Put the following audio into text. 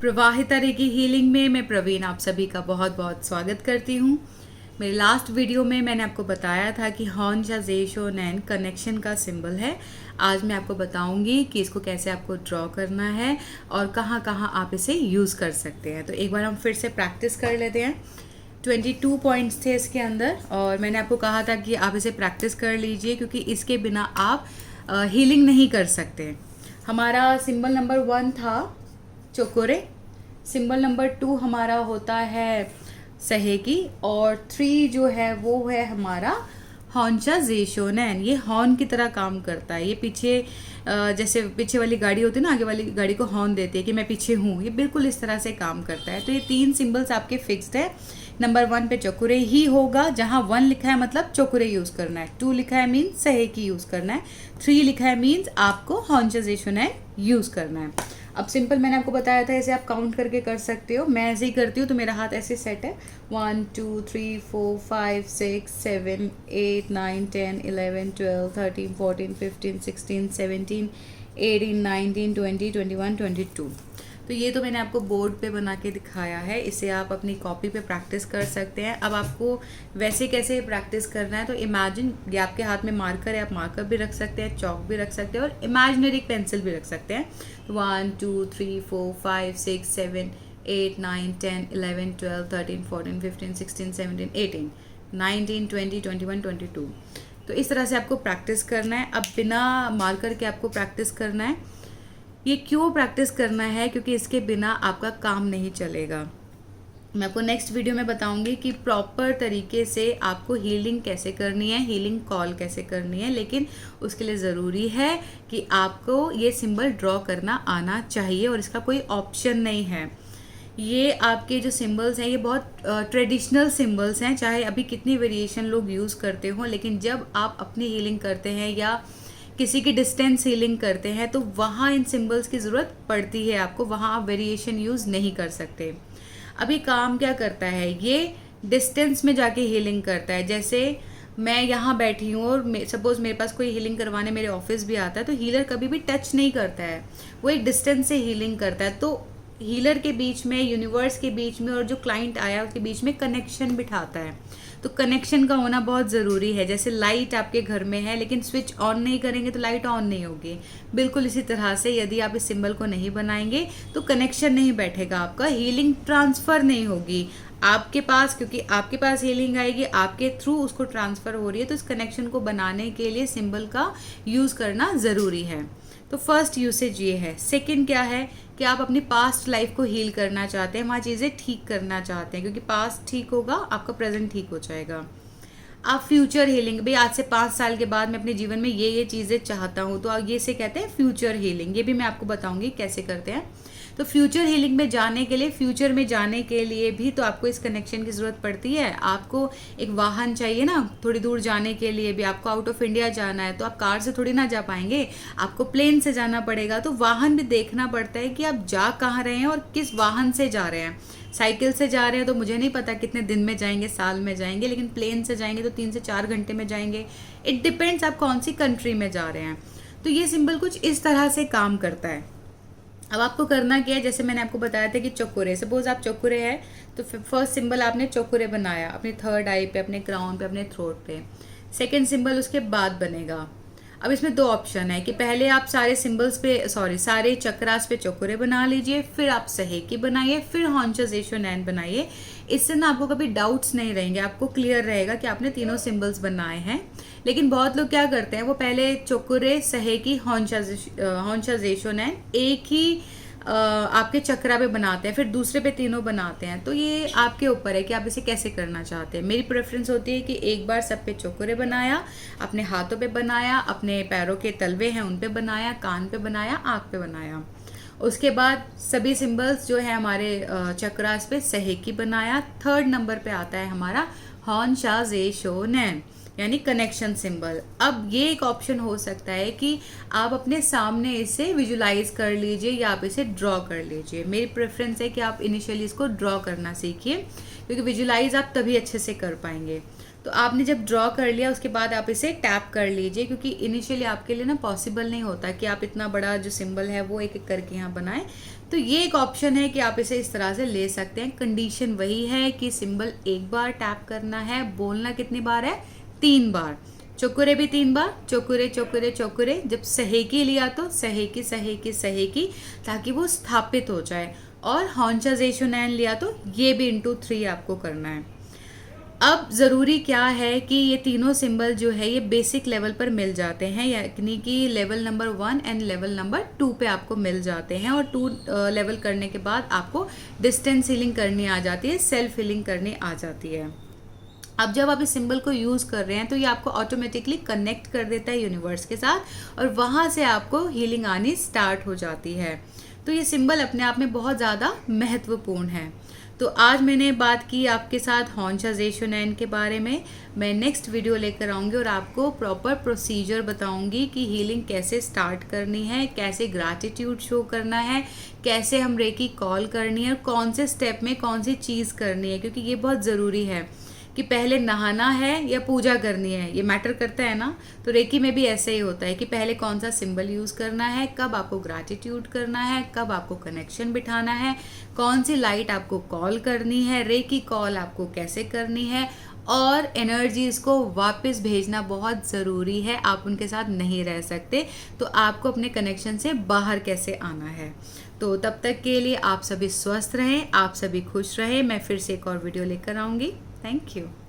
प्रवाहिता recce healing में मैं प्रवीण आप सभी का बहुत बहुत स्वागत करती हूँ। मेरे लास्ट वीडियो में मैंने आपको बताया था कि हॉर्न या जेशो नैन कनेक्शन का सिंबल है। आज मैं आपको बताऊंगी कि इसको कैसे आपको ड्रॉ करना है और कहाँ कहाँ आप इसे यूज़ कर सकते हैं। तो एक बार हम फिर से प्रैक्टिस कर लेते हैं। 22 पॉइंट्स थे इसके अंदर और मैंने आपको कहा था कि आप इसे प्रैक्टिस कर लीजिए क्योंकि इसके बिना आप हीलिंग नहीं कर सकते। हमारा सिंबल नंबर 1 था चोकोरे, सिंबल नंबर 2 हमारा होता है सहेगी और 3 जो है वो है हमारा हॉन्चा जेशोनैन। ये हॉर्न की तरह काम करता है। ये पीछे जैसे पीछे वाली गाड़ी होती है ना, आगे वाली गाड़ी को हॉर्न देती है कि मैं पीछे हूँ, ये बिल्कुल इस तरह से काम करता है। तो ये 3 सिंबल्स आपके फिक्स्ड है। नंबर 1 पे चोकुरे ही होगा, जहाँ 1 लिखा है मतलब चोकुरे यूज़ करना है, 2 लिखा है मीन्स सहेगी यूज़ करना है, 3 लिखा है मीन्स आपको हॉन्चा जेशोनैन यूज़ करना है। अब सिंपल मैंने आपको बताया था, ऐसे आप काउंट करके कर सकते हो। मैं ऐसे ही करती हूँ तो मेरा हाथ ऐसे सेट है 1 2 3 4 5 6 7 8 9 10 11 12 13 14 15 16 17 18 19 20 21 22। तो ये तो मैंने आपको बोर्ड पे बना के दिखाया है, इसे आप अपनी कॉपी पे प्रैक्टिस कर सकते हैं। अब आपको वैसे कैसे प्रैक्टिस करना है, तो इमेजिन ये आपके हाथ में मार्कर है, आप मार्कर भी रख सकते हैं, चौक भी रख सकते हैं और इमेजिनरी पेंसिल भी रख सकते हैं। 1 2 3 4 5 6 7 8 9 10 11 12 13 14 15 16 17 18 19 20 21 22। तो इस तरह से आपको प्रैक्टिस करना है। अब बिना मार्कर के आपको प्रैक्टिस करना है। ये क्यों प्रैक्टिस करना है? क्योंकि इसके बिना आपका काम नहीं चलेगा। मैं आपको नेक्स्ट वीडियो में बताऊंगी कि प्रॉपर तरीके से आपको हीलिंग कैसे करनी है, हीलिंग कॉल कैसे करनी है। लेकिन उसके लिए ज़रूरी है कि आपको ये सिंबल ड्रॉ करना आना चाहिए और इसका कोई ऑप्शन नहीं है। ये आपके जो सिंबल्स हैं ये बहुत ट्रेडिशनल सिंबल्स हैं, चाहे अभी कितनी वेरिएशन लोग यूज़ करते हों, लेकिन जब आप अपनी हीलिंग करते हैं या किसी की डिस्टेंस हीलिंग करते हैं तो वहाँ इन सिंबल्स की ज़रूरत पड़ती है आपको, वहाँ आप वेरिएशन यूज़ नहीं कर सकते। अभी काम क्या करता है, ये डिस्टेंस में जाके हीलिंग करता है। जैसे मैं यहाँ बैठी हूँ और सपोज मेरे पास कोई हीलिंग करवाने मेरे ऑफिस भी आता है, तो हीलर कभी भी टच नहीं करता है, वो एक डिस्टेंस से हीलिंग करता है। तो हीलर के बीच में, यूनिवर्स के बीच में और जो क्लाइंट आया उसके बीच में कनेक्शन बिठाता है। तो कनेक्शन का होना बहुत ज़रूरी है। जैसे लाइट आपके घर में है लेकिन स्विच ऑन नहीं करेंगे तो लाइट ऑन नहीं होगी, बिल्कुल इसी तरह से यदि आप इस सिंबल को नहीं बनाएंगे तो कनेक्शन नहीं बैठेगा, आपका हीलिंग ट्रांसफ़र नहीं होगी आपके पास, क्योंकि आपके पास हीलिंग आएगी, आपके थ्रू उसको ट्रांसफ़र हो रही है। तो इस कनेक्शन को बनाने के लिए सिंबल का यूज़ करना ज़रूरी है। तो फर्स्ट यूसेज ये है। सेकंड क्या है कि आप अपनी पास्ट लाइफ को हील करना चाहते हैं, वहाँ चीज़ें ठीक करना चाहते हैं, क्योंकि पास्ट ठीक होगा आपका प्रेजेंट ठीक हो जाएगा। आप फ्यूचर हीलिंग, भाई आज से 5 साल के बाद मैं अपने जीवन में ये चीज़ें चाहता हूँ, तो ये से कहते हैं फ्यूचर हीलिंग। ये भी मैं आपको बताऊंगी कैसे करते हैं। तो फ्यूचर हीलिंग में जाने के लिए, फ्यूचर में जाने के लिए भी तो आपको इस कनेक्शन की ज़रूरत पड़ती है। आपको एक वाहन चाहिए ना, थोड़ी दूर जाने के लिए भी आपको आउट ऑफ इंडिया जाना है तो आप कार से थोड़ी ना जा पाएंगे, आपको प्लेन से जाना पड़ेगा। तो वाहन भी देखना पड़ता है कि आप जा कहाँ रहे हैं और किस वाहन से जा रहे हैं। साइकिल से जा रहे हैं तो मुझे नहीं पता कितने दिन में जाएंगे, साल में जाएंगे, लेकिन प्लेन से जाएंगे तो 3 से 4 घंटे में जाएंगे। इट डिपेंड्स आप कौन सी कंट्री में जा रहे हैं। तो ये सिंबल कुछ इस तरह से काम करता है। अब आपको करना क्या है, जैसे मैंने आपको बताया था कि चोकुरे, सपोज आप चोकुरे है तो फर्स्ट सिंबल आपने चोकुरे बनाया अपनी थर्ड आई पे, अपने क्राउन पे, अपने थ्रोट पे। सेकंड सिंबल उसके बाद बनेगा। अब इसमें 2 ऑप्शन है कि पहले आप सारे सिंबल्स पे, सारे चक्रास पे चोकुरे बना लीजिए, फिर आप सहेकी बनाइए, फिर हॉन्चा जेशोनैन बनाइए। इससे ना आपको कभी डाउट्स नहीं रहेंगे, आपको क्लियर रहेगा कि आपने तीनों सिंबल्स बनाए हैं। लेकिन बहुत लोग क्या करते हैं, वो पहले चोकुरे, सहेकी, हॉन्चा जेशोनैन एक ही आपके चक्रा पे बनाते हैं, फिर दूसरे पे तीनों बनाते हैं। तो ये आपके ऊपर है कि आप इसे कैसे करना चाहते हैं। मेरी प्रेफरेंस होती है कि एक बार सब पे चोकुरे बनाया, अपने हाथों पे बनाया, अपने पैरों के तलवे हैं उन पे बनाया, कान पे बनाया, आँख पे बनाया। उसके बाद सभी सिंबल्स जो है हमारे चक्रास पे सहेकी बनाया। थर्ड नंबर पे आता है हमारा हॉन्चा जेशोनैन यानी कनेक्शन सिंबल। अब ये एक ऑप्शन हो सकता है कि आप अपने सामने इसे विजुलाइज कर लीजिए या आप इसे ड्रॉ कर लीजिए। मेरी प्रेफरेंस है कि आप इनिशियली इसको ड्रॉ करना सीखिए, क्योंकि विजुलाइज आप तभी अच्छे से कर पाएंगे। तो आपने जब ड्रॉ कर लिया उसके बाद आप इसे टैप कर लीजिए, क्योंकि इनिशियली आपके लिए ना पॉसिबल नहीं होता कि आप इतना बड़ा जो सिंबल है वो एक एक करके यहाँ बनाएं। तो ये एक ऑप्शन है कि आप इसे इस तरह से ले सकते हैं। कंडीशन वही है कि सिंबल एक बार टैप करना है, बोलना कितनी बार है, 3 बार, चोकुरे भी 3 बार, चोकुरे चोकुरे चोकुरे। जब सहेकी लिया तो सहेकी सहेकी सहेकी, ताकि वो स्थापित हो जाए। और हॉन्चा जेशो नैन लिया तो ये भी इंटू 3 आपको करना है। अब ज़रूरी क्या है कि ये तीनों सिंबल जो है ये बेसिक लेवल पर मिल जाते हैं, यानी कि level number 1 and level number 2 पे आपको मिल जाते हैं। और 2 लेवल करने के बाद आपको डिस्टेंस हीलिंग करनी आ जाती है, सेल्फ हीलिंग करनी आ जाती है। अब जब आप इस सिंबल को यूज़ कर रहे हैं तो ये आपको ऑटोमेटिकली कनेक्ट कर देता है यूनिवर्स के साथ, और वहाँ से आपको हीलिंग आनी स्टार्ट हो जाती है। तो ये सिंबल अपने आप में बहुत ज़्यादा महत्वपूर्ण है। तो आज मैंने बात की आपके साथ हॉन्चा जेशो नैन के बारे में। मैं नेक्स्ट वीडियो लेकर आऊँगी और आपको प्रॉपर प्रोसीजर बताऊँगी कि हीलिंग कैसे स्टार्ट करनी है, कैसे ग्रैटिट्यूड शो करना है, कैसे हम रेकी कॉल करनी है, और कौन से स्टेप में कौन सी चीज़ करनी है। क्योंकि ये बहुत ज़रूरी है कि पहले नहाना है या पूजा करनी है, ये मैटर करता है ना। तो रेकी में भी ऐसे ही होता है कि पहले कौन सा सिंबल यूज़ करना है, कब आपको ग्रैटिट्यूड करना है, कब आपको कनेक्शन बिठाना है, कौन सी लाइट आपको कॉल करनी है, रेकी कॉल आपको कैसे करनी है, और एनर्जीज़ को वापस भेजना बहुत ज़रूरी है। आप उनके साथ नहीं रह सकते, तो आपको अपने कनेक्शन से बाहर कैसे आना है। तो तब तक के लिए आप सभी स्वस्थ रहें, आप सभी खुश रहें। मैं फिर से एक और वीडियो लेकर आऊँगी। Thank you.